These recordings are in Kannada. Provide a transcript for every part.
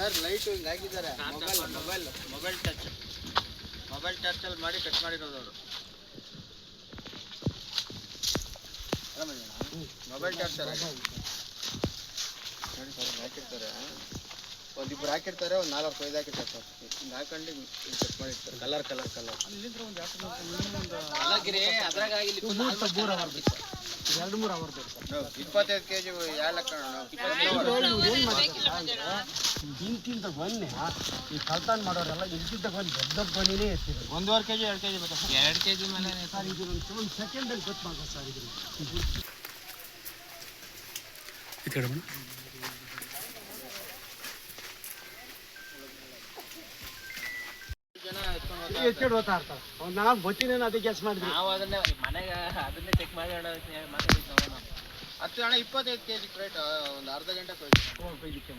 ಸರ್ ಲೈಟ್ ಹಿಂಗೆ ಹಾಕಿದ್ದಾರೆ. ಮೊಬೈಲ್ ಟಚ್ ಮಾಡಿ ಕಟ್ ಮಾಡಿರೋದು ಅವರು. ಮೊಬೈಲ್ ಟಚ್ ನೋಡಿ ಸರ್ ಹಾಕಿರ್ತಾರೆ. ಒಂದಿಬ್ರು ಹಾಕಿರ್ತಾರೆ, ಒಂದು 4-5 ಹಾಕಿರ್ತಾರೆ ಸರ್. ಹಿಂಗೆ ಹಾಕೊಂಡು ಕಟ್ ಮಾಡಿರ್ತಾರೆ. ಕಲರ್ ಅದ್ರಾಗ 2-3 ಅವರ್ ಬೇಕು. 25 kg 2 ಲಕ್ಷ ಇಂತಿಂತ ಬನ್ನಿ ಈ ಕಲ್ತಾನ ಮಾಡೋರೆಲ್ಲ ಇಂತಿಂತ ಬಂದು ದೊಡ್ಡ ಬನ್ನಿನೇ ಇರ್ತೀವಿ. 1.5 kg 2 kg ಬೇಕು. 2 kg ಮೇಲೆ ಸರ್ ಇದು ಒಂದು ಸೆಕೆಂಡಲ್ಲಿ ಕಟ್ ಮಾಡ್ಬೋದು ಸರ್. ಇದು ಎತ್ಕೊಂಡು ಹೋಗ್ತಾ ಇರ್ತಾರೆ. ನಾವು ಗೊತ್ತಿನೇನು ಅದಕ್ಕೆ ಗೆಸ್ ಮಾಡಿದ್ವಿ. ನಾವು ಅದನ್ನೇ ಮನೆಗೆ ಅದನ್ನೇ ಚೆಕ್ ಮಾಡಿ ಮಾತಾಡಿದ್ದು ನಾವು. 10 ಅಣ್ಣ 25 kg ಕ್ರೇಟ್ ಒಂದು ಅರ್ಧ ಗಂಟೆ ಕೊಯ್ದಿಕ್ಕೆ.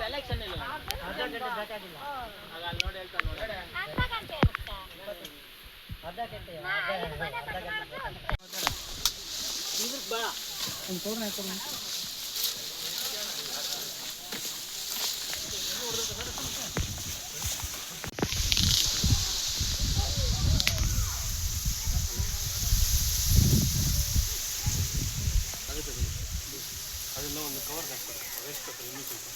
ಸೆಲೆಕ್ಷನ್ ಇಲ್ಲ, ಅರ್ಧ ಗಂಟೆ ಬೇಕಾಗಿಲ್ಲ. ಆಗ ಅಲ್ಲಿ ನೋಡಿ ಹೇಳ್ತಾರೆ ನೋಡಿ, ಅರ್ಧ ಗಂಟೆ ಇದಕ್ಕೆ ಬಾ ಒಂದು ತೋರಣ ಹಾಕೋಣ. ಅದನ್ನ ಒಂದು ಕವರ್ ಹಾಕ್ತಾರೆ. ವೇಸ್ಟ್ ಪೇಪರ್ ಇನ್ನೂ ಸ್ವಲ್ಪ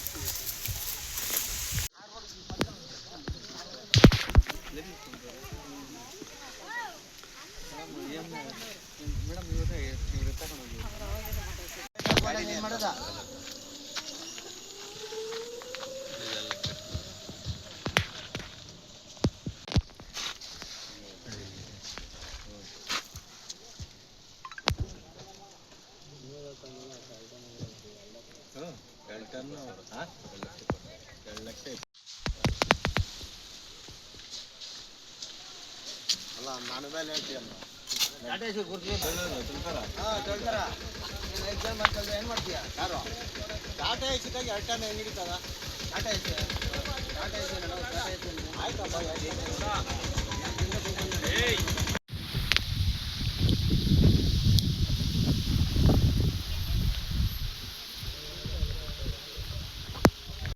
ಮೇಡಮ್ ಇವ್ರು ತಗೊಂಡೋಗಿ ಮಾಡೋದ. ಅಲ್ಲ ನಾನು ಮೇಲೆ ಹೇಳ್ತೀಯಲ್ಲ ಎಕ್ಸಾಮ್ ಮಾಡ್ಕೊಂಡ್ರೆ ಏನು ಮಾಡ್ತೀಯ? ಯಾರು ಟಾಟಾ ಎಸಿದಾಗಿ 2 ಟನ್ ಹೆಂಗೆ ಹಿಡಿತದ? ಟಾಟಾ ಎಸಿ ಆಯ್ತಪ್ಪ.